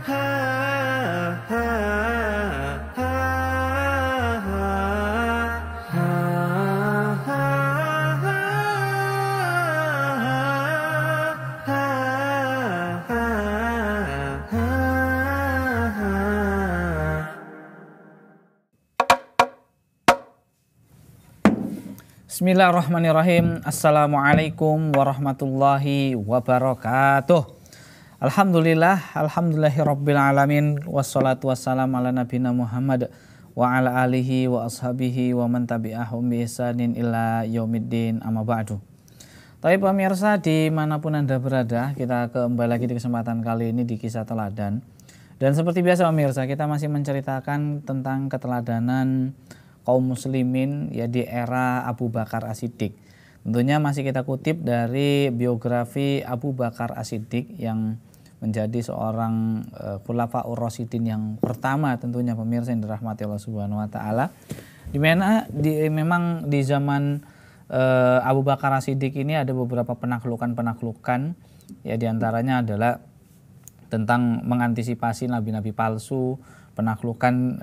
Bismillahirrahmanirrahim. Assalamualaikum warahmatullahi wabarakatuh. Alhamdulillahirabbil alamin, wassalatu wassalamu ala nabiyina Muhammad wa ala alihi wa ashabihi wa man tabi'ahum bi ihsanin ila yaumiddin, amma ba'du. Tapi pemirsa dimanapun Anda berada, kita kembali lagi di kesempatan kali ini di Kisah Teladan. Dan seperti biasa pemirsa, kita masih menceritakan tentang keteladanan kaum muslimin ya di era Abu Bakar As-Siddiq. Tentunya masih kita kutip dari biografi Abu Bakar As-Siddiq yang menjadi seorang khulafaur rasyidin yang pertama, tentunya pemirsa yang dirahmati Allah Subhanahu wa taala. Memang di zaman Abu Bakar As-Siddiq ini ada beberapa penaklukan ya, diantaranya adalah tentang mengantisipasi nabi-nabi palsu, penaklukan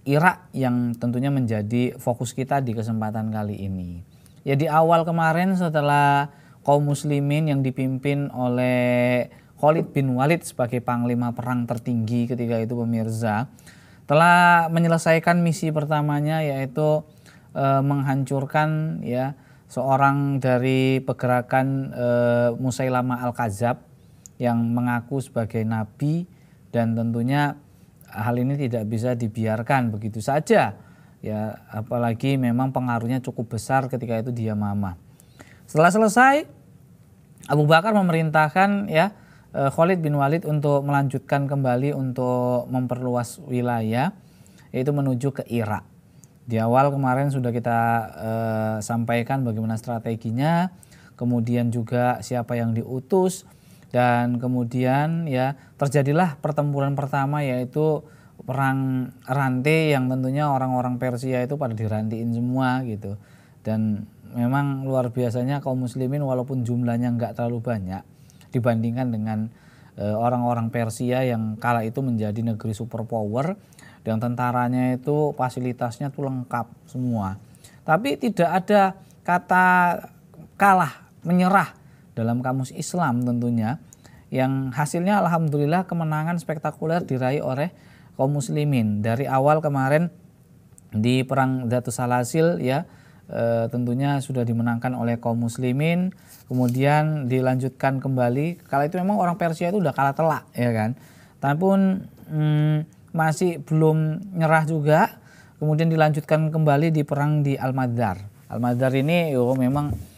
Irak yang tentunya menjadi fokus kita di kesempatan kali ini. Ya, di awal kemarin setelah kaum muslimin yang dipimpin oleh Khalid bin Walid sebagai panglima perang tertinggi ketika itu pemirsa telah menyelesaikan misi pertamanya, yaitu menghancurkan ya seorang dari pergerakan Musailamah Al-Kadzab yang mengaku sebagai nabi, dan tentunya hal ini tidak bisa dibiarkan begitu saja ya, apalagi memang pengaruhnya cukup besar ketika itu di Yamamah. Setelah selesai, Abu Bakar memerintahkan ya Khalid bin Walid untuk melanjutkan kembali untuk memperluas wilayah, yaitu menuju ke Irak. Di awal kemarin sudah kita sampaikan bagaimana strateginya, kemudian juga siapa yang diutus. Dan kemudian ya terjadilah pertempuran pertama, yaitu perang rantai yang tentunya orang-orang Persia itu pada dirantiin semua gitu. Dan memang luar biasanya kaum muslimin walaupun jumlahnya nggak terlalu banyak dibandingkan dengan orang-orang Persia yang kala itu menjadi negeri superpower, dan tentaranya itu fasilitasnya tuh lengkap semua. Tapi tidak ada kata kalah, menyerah dalam kamus Islam tentunya, yang hasilnya alhamdulillah kemenangan spektakuler diraih oleh kaum muslimin. Dari awal kemarin di perang Dzatus Salasil ya tentunya sudah dimenangkan oleh kaum muslimin, kemudian dilanjutkan kembali. Kala itu memang orang Persia itu udah kalah telak ya kan, tapi pun masih belum nyerah juga. Kemudian dilanjutkan kembali di perang di Al-Madar. Al-Madar ini memang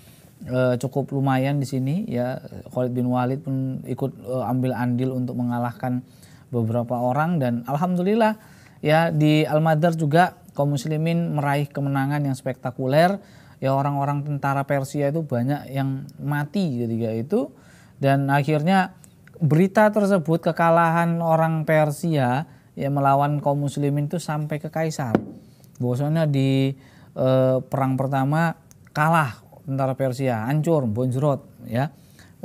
cukup lumayan di sini ya. Khalid bin Walid pun ikut ambil andil untuk mengalahkan beberapa orang, dan alhamdulillah ya di Al-Madar juga kaum muslimin meraih kemenangan yang spektakuler ya. Orang-orang tentara Persia itu banyak yang mati ketika itu, dan akhirnya berita tersebut, kekalahan orang Persia ya melawan kaum muslimin itu sampai ke Kaisar. Bahwasanya di perang pertama kalah tentara Persia, hancur, bonjrot ya.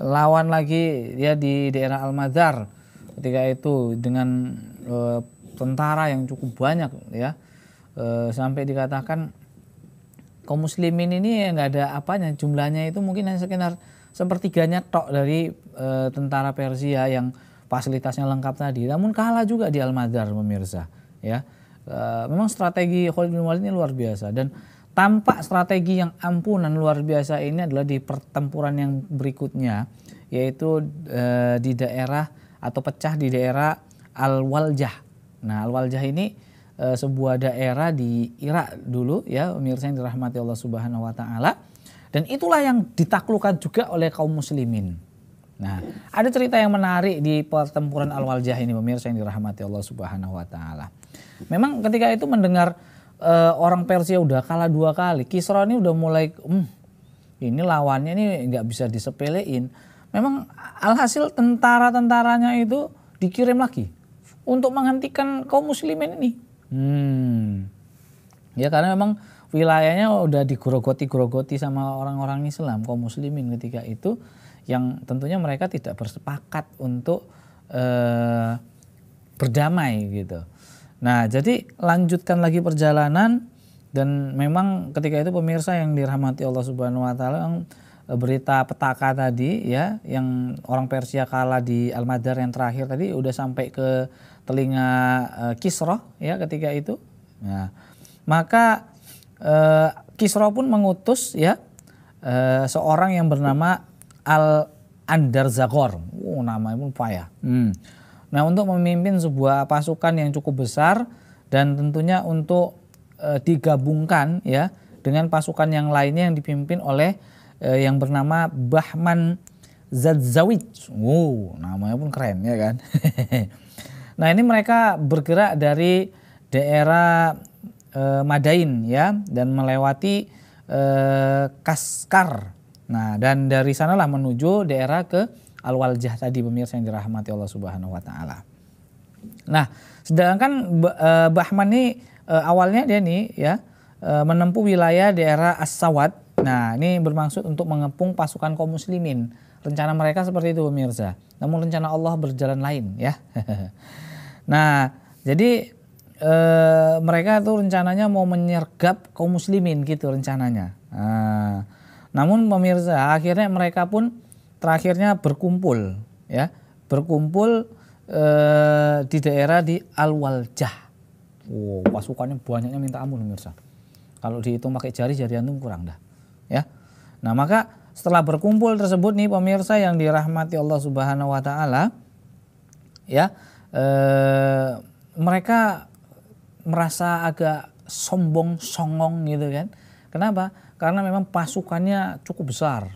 Lawan lagi ya di daerah Al-Madar ketika itu dengan tentara yang cukup banyak ya. Sampai dikatakan kaum muslimin ini nggak ada apanya, jumlahnya itu mungkin hanya sekitar sepertiganya tok dari tentara Persia yang fasilitasnya lengkap tadi. Namun kalah juga di Al-Madar pemirsa ya. Memang strategi Khalid bin Walid ini luar biasa, dan tampak strategi yang ampunan luar biasa ini adalah di pertempuran yang berikutnya, yaitu di daerah atau pecah di daerah Al-Waljah. Nah, Al-Waljah ini sebuah daerah di Irak dulu ya, pemirsa yang dirahmati Allah Subhanahu wa taala, dan itulah yang ditaklukkan juga oleh kaum muslimin. Nah, ada cerita yang menarik di pertempuran Al-Waljah ini pemirsa yang dirahmati Allah Subhanahu wa taala. Memang ketika itu mendengar orang Persia udah kalah 2 kali, Kisra ini udah mulai ini lawannya ini nggak bisa disepelein. Memang alhasil tentara-tentaranya itu dikirim lagi untuk menghentikan kaum muslimin ini. Ya karena memang wilayahnya udah digerogoti sama orang-orang Islam, kaum muslimin ketika itu, yang tentunya mereka tidak bersepakat untuk berdamai gitu. Nah, jadi lanjutkan lagi perjalanan, dan memang ketika itu pemirsa yang dirahmati Allah Subhanahu wa taala, yang berita petaka tadi ya, yang orang Persia kalah di Al-Madar yang terakhir tadi udah sampai ke telinga Kisra ya ketika itu. Nah, maka Kisra pun mengutus ya seorang yang bernama Al-Andarzagor. Namanya pun payah. Nah, untuk memimpin sebuah pasukan yang cukup besar dan tentunya untuk digabungkan ya dengan pasukan yang lainnya yang dipimpin oleh yang bernama Bahman Zadzawij. Namanya pun keren ya kan. Nah, ini mereka bergerak dari daerah Madain ya dan melewati Kaskar. Nah, dan dari sanalah menuju daerah ke Al-Waljah tadi pemirsa yang dirahmati Allah Subhanahu wa taala. Nah, sedangkan Bahman ini awalnya dia nih ya menempuh wilayah daerah As-Sawad. Nah, ini bermaksud untuk mengepung pasukan kaum muslimin. Rencana mereka seperti itu pemirsa. Namun rencana Allah berjalan lain ya. Nah, jadi mereka tuh rencananya mau menyergap kaum muslimin gitu rencananya. Nah, namun pemirsa akhirnya mereka pun terakhirnya berkumpul ya, di daerah di Al-Waljah. Pasukannya banyaknya minta ampun pemirsa. Kalau dihitung pakai jari antum kurang dah. Ya. Nah, maka setelah berkumpul tersebut nih pemirsa yang dirahmati Allah Subhanahu wa taala ya, mereka merasa agak songong gitu kan. Kenapa? Karena memang pasukannya cukup besar.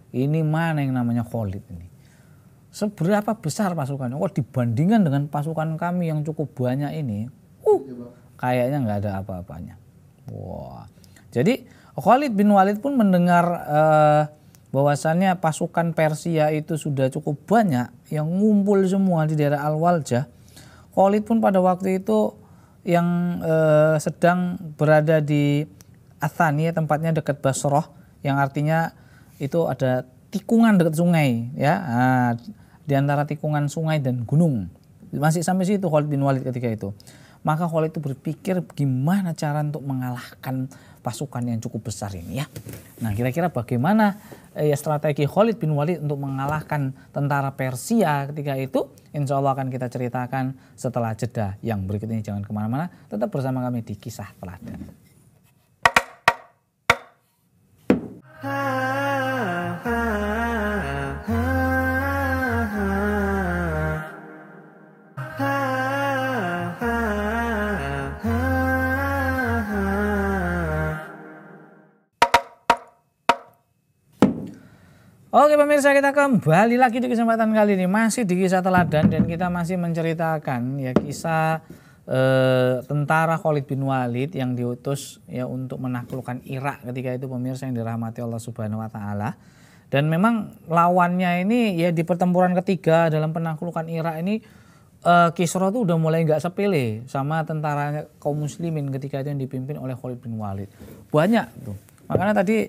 Ini mana yang namanya Khalid ini? Seberapa besar pasukannya? Dibandingkan dengan pasukan kami yang cukup banyak ini, kayaknya nggak ada apa-apanya. Jadi Khalid bin Walid pun mendengar bahwasannya pasukan Persia itu sudah cukup banyak yang ngumpul semua di daerah Al-Waljah. Khalid pun pada waktu itu yang sedang berada di Athani, tempatnya dekat Basrah, yang artinya itu ada tikungan dekat sungai ya, di antara tikungan sungai dan gunung. Masih sampai situ Khalid bin Walid ketika itu. Maka Khalid itu berpikir gimana cara untuk mengalahkan pasukan yang cukup besar ini ya. Nah, kira-kira bagaimana ya strategi Khalid bin Walid untuk mengalahkan tentara Persia ketika itu? Insya Allah akan kita ceritakan setelah jeda yang berikut ini. Jangan kemana-mana, tetap bersama kami di Kisah Teladan. Oke pemirsa, kita kembali lagi di kesempatan kali ini masih di Kisah Teladan, dan kita masih menceritakan ya kisah tentara Khalid bin Walid yang diutus ya untuk menaklukkan Irak ketika itu pemirsa yang dirahmati Allah Subhanahu wa taala. Dan memang lawannya ini ya di pertempuran ketiga dalam penaklukan Irak ini Kisra tuh udah mulai nggak sepele sama tentara kaum muslimin ketika itu yang dipimpin oleh Khalid bin Walid. Banyak tuh. Makanya tadi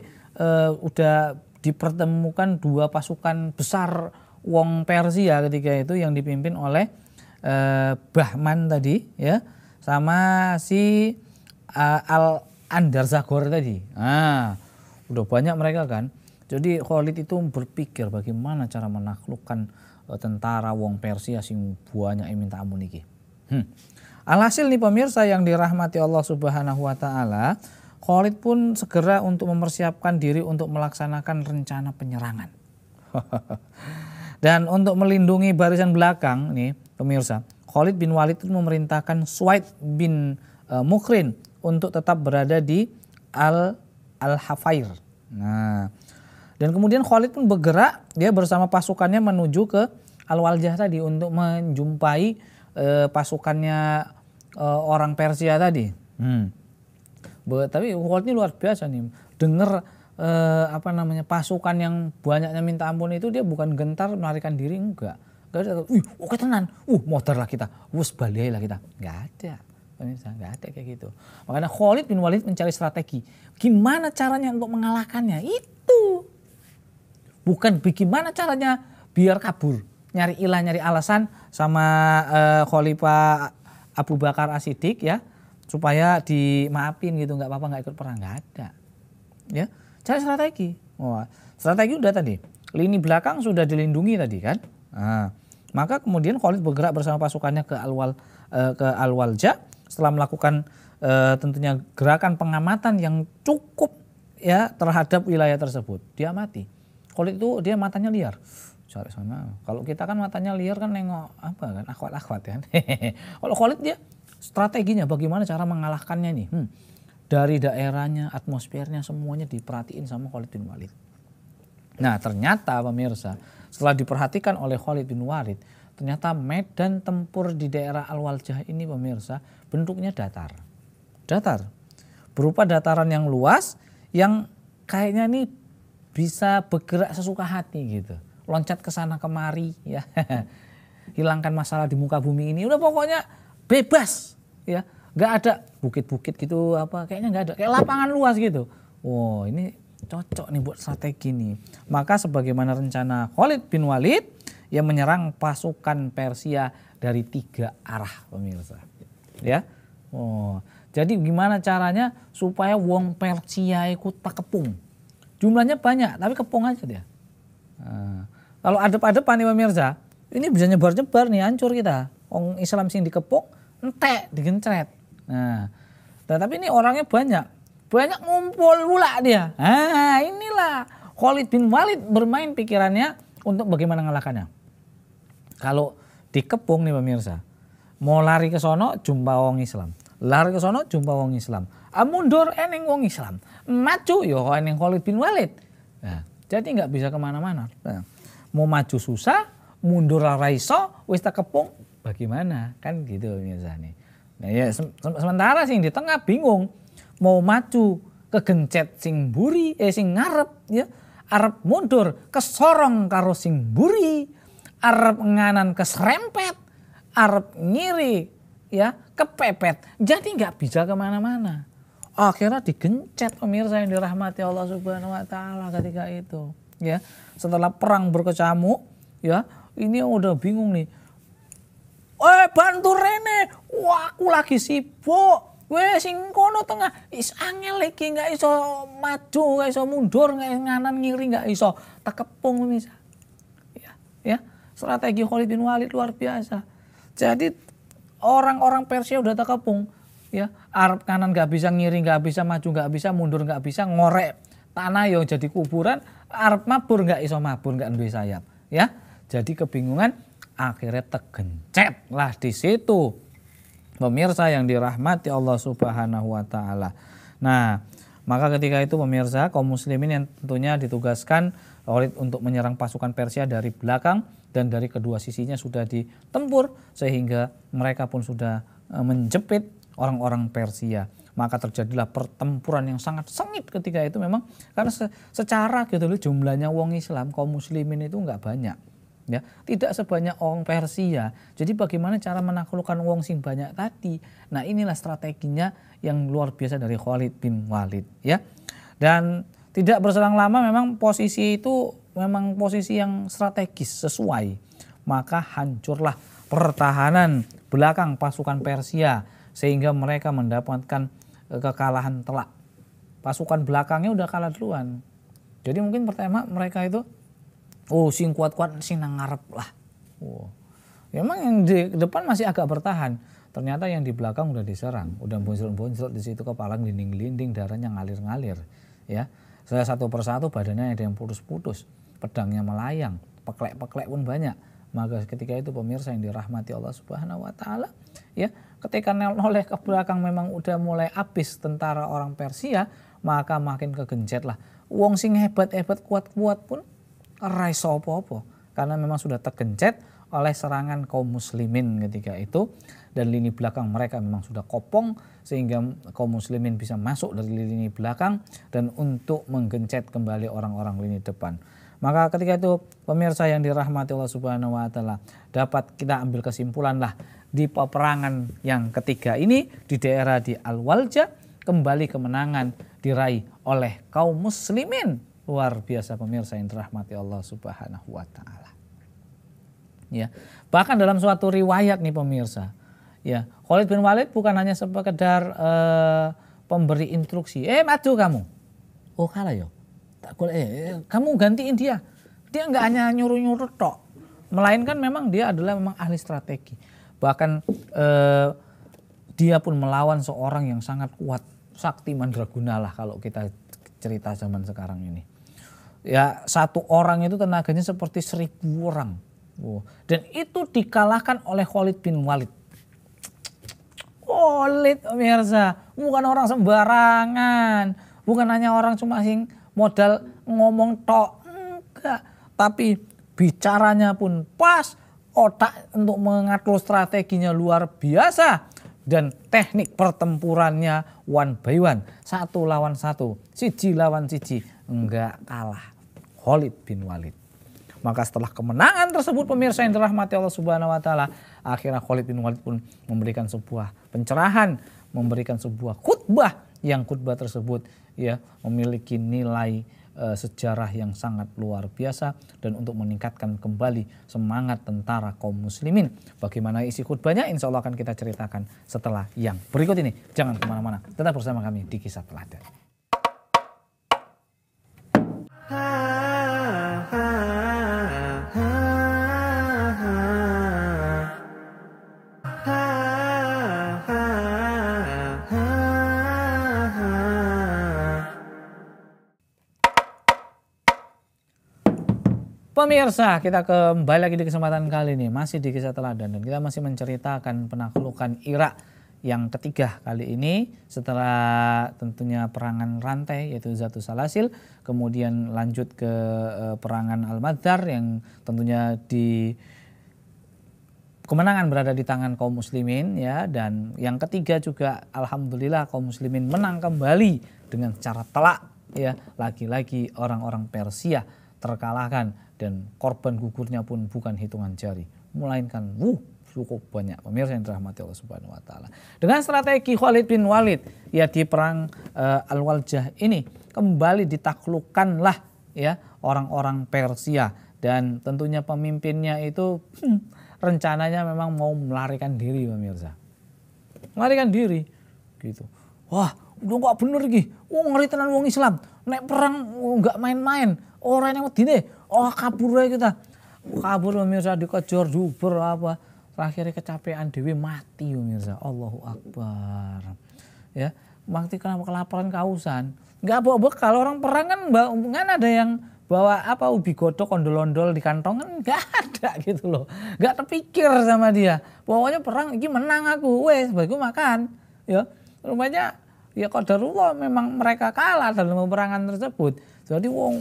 udah dipertemukan dua pasukan besar wong Persia ketika itu yang dipimpin oleh Bahman tadi ya sama si Al-Andarzagor tadi. Nah, udah banyak mereka kan. Jadi Khalid itu berpikir bagaimana cara menaklukkan tentara wong Persia sing banyak yang minta ampun iki. Alhasil nih pemirsa yang dirahmati Allah Subhanahu wa taala, Khalid pun segera untuk mempersiapkan diri untuk melaksanakan rencana penyerangan. Dan untuk melindungi barisan belakang nih pemirsa, Khalid bin Walid itu memerintahkan Suwaid bin Mukrin untuk tetap berada di Al-Hafair. Nah, dan kemudian Khalid pun bergerak dia bersama pasukannya menuju ke Al-Waljah tadi untuk menjumpai pasukannya orang Persia tadi. Tapi Khalid ini luar biasa nih. Dengar pasukan yang banyaknya minta ampun itu, dia bukan gentar melarikan diri, enggak. Oke tenan. Modar lah kita. Baliai lah kita. Enggak ada. Enggak ada kayak gitu. Makanya Khalid bin Walid mencari strategi. Gimana caranya untuk mengalahkannya? Itu. Bukan bagaimana caranya biar kabur. nyari ilah, nyari alasan sama Khalifah Abu Bakar As-Siddiq ya, supaya dimaafin gitu, nggak apa-apa nggak ikut perang, nggak ada. Ya, cari strategi. Wah, strategi udah tadi. Lini belakang sudah dilindungi tadi kan. Nah, maka kemudian Khalid bergerak bersama pasukannya ke Al-Walja setelah melakukan tentunya gerakan pengamatan yang cukup ya terhadap wilayah tersebut. Dia mati. Khalid itu dia matanya liar. Cari sana. Kalau kita kan matanya liar kan nengok apa kan, akhwat-akhwat kan. Kalau Khalid dia strateginya bagaimana cara mengalahkannya nih. Dari daerahnya, atmosfernya semuanya diperhatiin sama Khalid bin Walid. Nah ternyata pemirsa, setelah diperhatikan oleh Khalid bin Walid, ternyata medan tempur di daerah Al-Waljah ini pemirsa bentuknya datar. Datar. Berupa dataran yang luas yang kayaknya nih bisa bergerak sesuka hati gitu. Loncat ke sana kemari ya. Hilangkan masalah di muka bumi ini. Udah pokoknya bebas ya. Nggak ada bukit-bukit gitu apa, kayaknya nggak ada, kayak lapangan luas gitu. Wow, ini cocok nih buat strategi nih. Maka sebagaimana rencana Khalid bin Walid yang menyerang pasukan Persia dari 3 arah pemirsa. Ya. Oh, jadi gimana caranya supaya wong Persia ikut takepung? Jumlahnya banyak tapi kepung aja dia. Nah, kalau adep-adepan nih pemirsa, ini bisa nyebar-nyebar nih, hancur kita. Wong Islam sing dikepung, entek digencret. Nah, tapi ini orangnya banyak ngumpul pula dia. Nah, inilah Khalid bin Walid bermain pikirannya untuk bagaimana ngalahkannya. Kalau dikepung nih pemirsa, mau lari ke sono jumpa wong Islam, lari ke sono jumpa wong Islam, mundur eneng wong Islam, maju yo eneng Khalid bin Walid. Nah, jadi nggak bisa kemana-mana. Nah, mau maju susah, mundur ora iso, wis takepung bagaimana kan gitu pemirsa nih. Nah ya sementara sing di tengah bingung mau maju kegencet sing buri sing ngarep ya, arep mundur kesorong karo sing buri, arep nganan keserempet, arep ngiri ya kepepet, jadi nggak bisa kemana-mana. Akhirnya digencet pemirsa yang dirahmati Allah Subhanahu Wa Taala ketika itu ya. Setelah perang berkecamuk ya, ini udah bingung nih. Bantu rene, wah aku lagi sibuk. Weh sing kono tengah is angel iki, nggak iso maju, nggak iso mundur, nggak nganan ngiri, nggak iso takepung bisa. Ya, strategi Khalid bin Walid luar biasa. Jadi orang-orang Persia udah takepung, ya. Arab kanan nggak bisa ngiri, nggak bisa maju, nggak bisa mundur, nggak bisa ngorek tanah yang jadi kuburan. Arab mabur nggak iso mabur, nggak duwe sayap, ya. Jadi kebingungan. Akhirnya tergencet lah di situ pemirsa yang dirahmati Allah Subhanahu Wa Taala. Nah, maka ketika itu pemirsa kaum muslimin yang tentunya ditugaskan Khalid untuk menyerang pasukan Persia dari belakang dan dari kedua sisinya sudah ditempur sehingga mereka pun sudah menjepit orang-orang Persia. Maka terjadilah pertempuran yang sangat sengit ketika itu memang karena secara gitu loh jumlahnya wong Islam kaum muslimin itu enggak banyak. Ya, tidak sebanyak orang Persia. Jadi bagaimana cara menaklukkan wong sing banyak tadi? Nah, inilah strateginya yang luar biasa dari Khalid bin Walid, ya. Dan tidak berselang lama memang posisi itu memang posisi yang strategis sesuai. Maka hancurlah pertahanan belakang pasukan Persia sehingga mereka mendapatkan kekalahan telak. Pasukan belakangnya udah kalah duluan. Jadi mungkin pertama mereka itu sing kuat-kuat sing nang ngarep lah. Memang yang di depan masih agak bertahan. Ternyata yang di belakang udah diserang, udah bonjol-bonjol di situ, kepala gelinding-gelinding, darahnya ngalir-ngalir, ya. Saya satu persatu badannya ada yang putus-putus, pedangnya melayang, peklek-peklek pun banyak. Maka ketika itu pemirsa yang dirahmati Allah Subhanahu Wa Taala, ya, ketika noleh ke belakang memang udah mulai habis tentara orang Persia, maka makin kegencet lah. Wong sing hebat-hebat kuat-kuat pun ora iso apa-apa karena memang sudah tergencet oleh serangan kaum muslimin ketika itu dan lini belakang mereka memang sudah kopong sehingga kaum muslimin bisa masuk dari lini belakang dan untuk menggencet kembali orang-orang lini depan. Maka ketika itu pemirsa yang dirahmati Allah Subhanahu Wa Taala dapat kita ambil kesimpulan lah di peperangan yang ketiga ini di daerah di Al-Walja kembali kemenangan diraih oleh kaum muslimin. Luar biasa pemirsa yang dirahmati Allah Subhanahu Wa Taala. Ya, bahkan dalam suatu riwayat nih pemirsa, ya Khalid bin Walid bukan hanya sekedar pemberi instruksi, maju kamu, oh kalah yo, tak boleh, kamu gantiin dia nggak hanya nyuruh-nyuruh tok, melainkan memang dia adalah memang ahli strategi, bahkan dia pun melawan seorang yang sangat kuat, Sakti Mandraguna lah kalau kita cerita zaman sekarang ini. Ya satu orang itu tenaganya seperti 1000 orang. Dan itu dikalahkan oleh Khalid bin Walid. Khalid pemirsa, bukan orang sembarangan, bukan hanya orang cuma sing modal ngomong tok, enggak, tapi bicaranya pun pas, otak untuk mengatur strateginya luar biasa, dan teknik pertempurannya one by one, satu lawan satu, siji lawan siji, enggak kalah Khalid bin Walid. Maka setelah kemenangan tersebut pemirsa yang dirahmati Allah Subhanahu wa taala, akhirnya Khalid bin Walid pun memberikan sebuah pencerahan, memberikan sebuah khutbah, yang khutbah tersebut ya memiliki nilai sejarah yang sangat luar biasa, dan untuk meningkatkan kembali semangat tentara kaum muslimin. Bagaimana isi khutbahnya insya Allah akan kita ceritakan setelah yang berikut ini. Jangan kemana-mana, tetap bersama kami di Kisah Teladan. Pemirsa, kita kembali lagi di kesempatan kali ini, masih di Kisah Teladan, dan kita masih menceritakan penaklukan Irak yang ketiga kali ini setelah tentunya perangan rantai yaitu Zatu Salasil, kemudian lanjut ke perangan Al-Madzar yang tentunya di kemenangan berada di tangan kaum muslimin ya, dan yang ketiga juga alhamdulillah kaum muslimin menang kembali dengan cara telak ya, lagi-lagi orang-orang Persia terkalahkan dan korban gugurnya pun bukan hitungan jari, melainkan cukup banyak pemirsa yang dirahmati Allah Subhanahu wa taala. Dengan strategi Khalid bin Walid ya di perang Al-Waljah ini kembali ditaklukkanlah ya orang-orang Persia, dan tentunya pemimpinnya itu rencananya memang mau melarikan diri pemirsa. Melarikan diri gitu. Wah, udah gak bener iki. Ngeri tenan wong Islam. Nek perang gak main-main. Orang yang wedine, kabur aja kita. Kabur pemirsa, dikejar duber apa. Akhirnya kecapean dewi mati pemirsa. Allahu Akbar. Ya, mati karena kelaparan kehausan. Enggak bawa bekal, orang perang kan ada yang bawa ubi godok ondol-ondol di kantong, kan enggak ada gitu loh. Enggak terpikir sama dia. Pokoknya perang ini menang aku, wes bagiku makan. Ya, rupanya ya qadarullah memang mereka kalah dalam peperangan tersebut. Jadi wong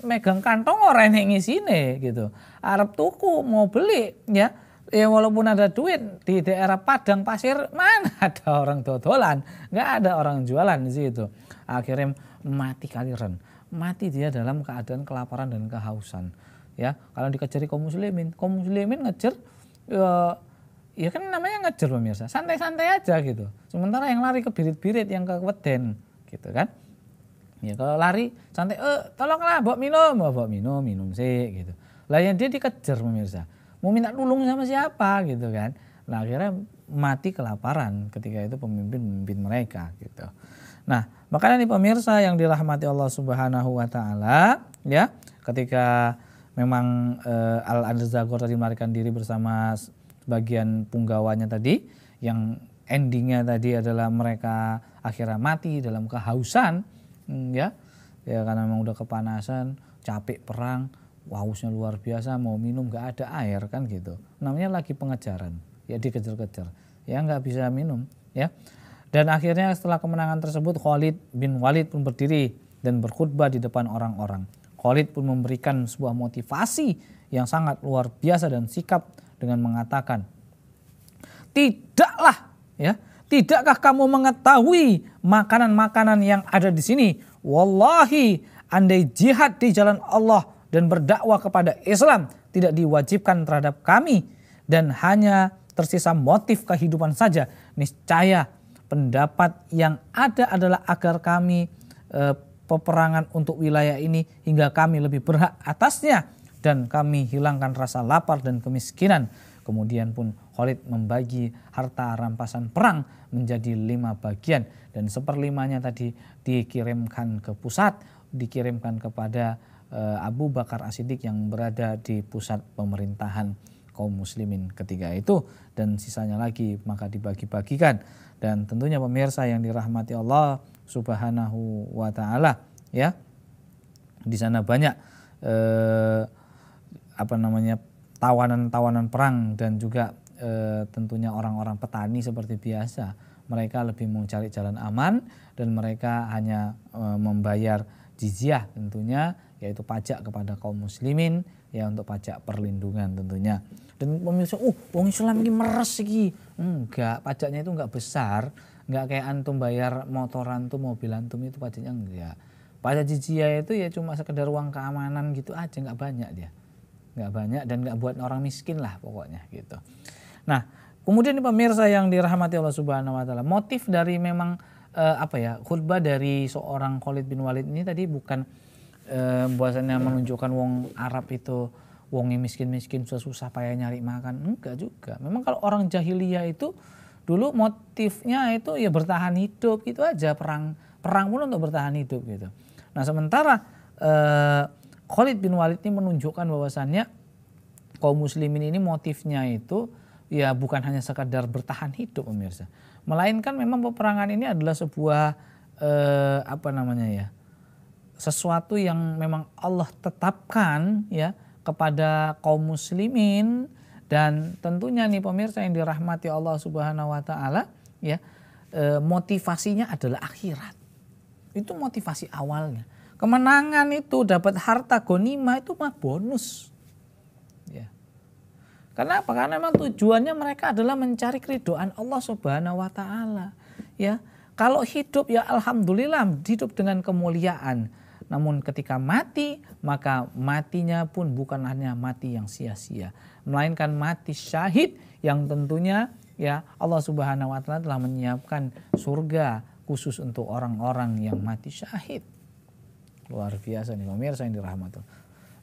megang kantong orang yang ngisine gitu. Arab tuku mau beli ya walaupun ada duit di daerah padang pasir, mana ada orang dodolan, nggak ada orang jualan di situ. Akhirnya mati kaliran, mati dia dalam keadaan kelaparan dan kehausan. Ya kalau dikejari kaum muslimin ngejar ya kan namanya ngejar pemirsa, santai-santai aja gitu. Sementara yang lari ke birit-birit, yang ke weden gitu kan. Ya kalau lari santai, tolonglah bawa minum sih gitu. Lah yang dia dikejar pemirsa, mau minta tolong sama siapa gitu kan. Nah akhirnya mati kelaparan ketika itu pemimpin mereka gitu. Nah makanya nih pemirsa yang dirahmati Allah Subhanahu wa taala ya, ketika memang Al-Adzagor tadi melarikan diri bersama bagian punggawanya tadi, yang endingnya tadi adalah mereka akhirnya mati dalam kehausan. Ya karena memang udah kepanasan, capek perang, hausnya luar biasa, mau minum gak ada air kan gitu. Namanya lagi pengejaran, ya dikejar-kejar, ya nggak bisa minum ya. Dan akhirnya setelah kemenangan tersebut Khalid bin Walid pun berdiri dan berkhutbah di depan orang-orang. Khalid pun memberikan sebuah motivasi yang sangat luar biasa dan sikap dengan mengatakan, tidakkah kamu mengetahui makanan-makanan yang ada di sini? Wallahi, andai jihad di jalan Allah dan berdakwah kepada Islam tidak diwajibkan terhadap kami dan hanya tersisa motif kehidupan saja, niscaya pendapat yang ada adalah agar kami peperangan untuk wilayah ini hingga kami lebih berhak atasnya dan kami hilangkan rasa lapar dan kemiskinan. Kemudian pun Khalid membagi harta rampasan perang menjadi 5 bagian, dan 1/5-nya tadi dikirimkan ke pusat, dikirimkan kepada Abu Bakar As-Siddiq yang berada di pusat pemerintahan kaum muslimin ketika itu, dan sisanya lagi maka dibagi-bagikan. Dan tentunya pemirsa yang dirahmati Allah Subhanahu wa taala, ya, di sana banyak tawanan-tawanan perang, dan juga tentunya orang-orang petani seperti biasa. Mereka lebih mau cari jalan aman, dan mereka hanya membayar jizyah tentunya, yaitu pajak kepada kaum muslimin, ya, untuk pajak perlindungan tentunya. Dan pemirsa, wong Islam ini meres iki. Enggak, pajaknya itu enggak besar, enggak kayak antum bayar motor antum, mobil antum itu pajaknya enggak. Pajak jizyah itu ya cuma sekedar uang keamanan gitu aja, enggak banyak dia. Enggak banyak dan enggak buat orang miskin lah pokoknya gitu. Nah, kemudian pemirsa yang dirahmati Allah Subhanahu wa taala, motif dari memang khutbah dari seorang Khalid bin Walid ini tadi bukan bahwasannya menunjukkan wong Arab itu wongnya miskin-miskin, susah payah nyari makan, enggak juga. Memang kalau orang jahiliyah itu dulu motifnya itu ya bertahan hidup, itu aja, perang pun untuk bertahan hidup gitu. Nah, sementara Khalid bin Walid ini menunjukkan bahwasannya kaum muslimin ini motifnya itu ya bukan hanya sekadar bertahan hidup pemirsa, melainkan memang peperangan ini adalah sebuah sesuatu yang memang Allah tetapkan, ya, kepada kaum muslimin. Dan tentunya nih pemirsa yang dirahmati Allah Subhanahu wa taala, ya, motivasinya adalah akhirat. Itu motivasi awalnya. Kemenangan itu, dapat harta ghanimah itu mah bonus. Ya. Kenapa? Karena memang tujuannya mereka adalah mencari keridhaan Allah Subhanahu wa taala, ya. Kalau hidup ya alhamdulillah, hidup dengan kemuliaan. Namun ketika mati, maka matinya pun bukan hanya mati yang sia-sia, melainkan mati syahid yang tentunya ya Allah Subhanahu wa taala telah menyiapkan surga khusus untuk orang-orang yang mati syahid. Luar biasa nih pemirsa yang dirahmati.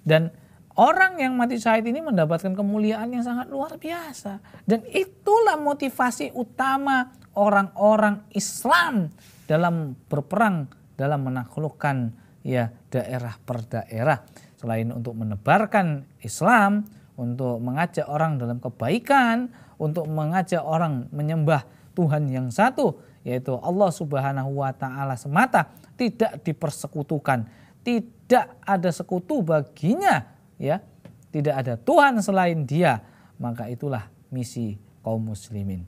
Dan orang yang mati syahid ini mendapatkan kemuliaan yang sangat luar biasa. Dan itulah motivasi utama orang-orang Islam dalam berperang, dalam menaklukkan ya daerah per daerah. Selain untuk menebarkan Islam, untuk mengajak orang dalam kebaikan, untuk mengajak orang menyembah Tuhan yang satu, yaitu Allah Subhanahu wa taala semata, tidak dipersekutukan, tidak ada sekutu baginya, ya, tidak ada Tuhan selain Dia. Maka itulah misi kaum muslimin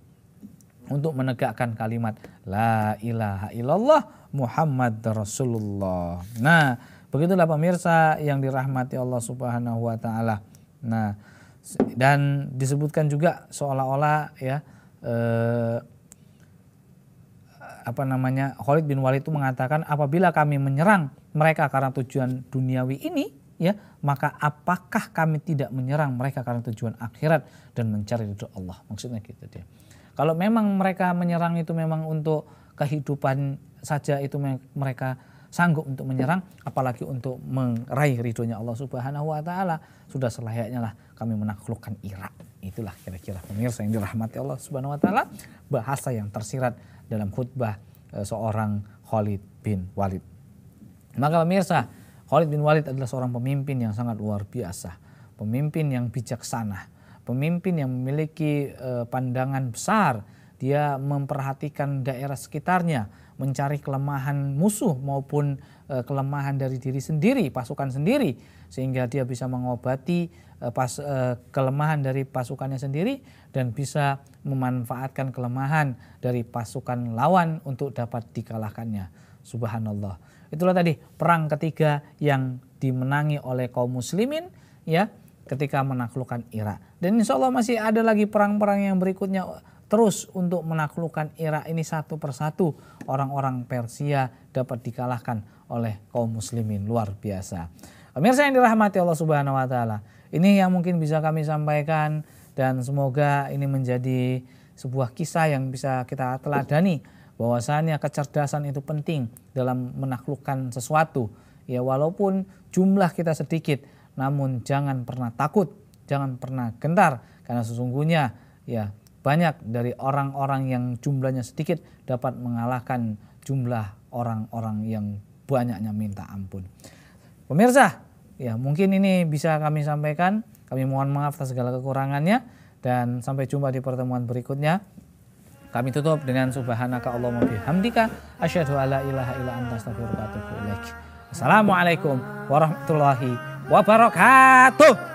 untuk menegakkan kalimat la ilaha illallah Muhammad Rasulullah. Nah, begitulah pemirsa yang dirahmati Allah Subhanahu wa taala. Nah, dan disebutkan juga seolah-olah ya Khalid bin Walid itu mengatakan, apabila kami menyerang mereka karena tujuan duniawi ini, ya, maka apakah kami tidak menyerang mereka karena tujuan akhirat dan mencari ridho Allah. Maksudnya gitu dia. Kalau memang mereka menyerang itu memang untuk kehidupan saja, itu mereka sanggup untuk menyerang, apalagi untuk meraih ridhonya Allah Subhanahu wa taala, sudah selayaknya lah kami menaklukkan Irak. Itulah kira-kira pemirsa yang dirahmati Allah Subhanahu wa taala, bahasa yang tersirat dalam khutbah seorang Khalid bin Walid. Maka pemirsa, Khalid bin Walid adalah seorang pemimpin yang sangat luar biasa, pemimpin yang bijaksana, pemimpin yang memiliki pandangan besar. Dia memperhatikan daerah sekitarnya, mencari kelemahan musuh maupun kelemahan dari diri sendiri, pasukan sendiri, sehingga dia bisa mengobati kelemahan dari pasukannya sendiri dan bisa memanfaatkan kelemahan dari pasukan lawan untuk dapat dikalahkannya. Subhanallah. Itulah tadi perang ketiga yang dimenangi oleh kaum muslimin, ya, ketika menaklukkan Irak. Dan insya Allah masih ada lagi perang-perang yang berikutnya terus untuk menaklukkan Irak ini, satu persatu orang-orang Persia dapat dikalahkan oleh kaum muslimin. Luar biasa. Pemirsa yang dirahmati Allah Subhanahu wa taala, ini yang mungkin bisa kami sampaikan, dan semoga ini menjadi sebuah kisah yang bisa kita teladani, bahwasanya kecerdasan itu penting dalam menaklukkan sesuatu. Ya, walaupun jumlah kita sedikit, namun jangan pernah takut, jangan pernah gentar, karena sesungguhnya ya banyak dari orang-orang yang jumlahnya sedikit dapat mengalahkan jumlah orang-orang yang banyaknya minta ampun. Pemirsa, ya mungkin ini bisa kami sampaikan. Kami mohon maaf atas segala kekurangannya dan sampai jumpa di pertemuan berikutnya. Kami tutup dengan subhanaka Allahumma bihamdika asyhadu alla ilaha illa anta astaghfiruka wa atubu ilaik. Assalamualaikum warahmatullahi wabarakatuh.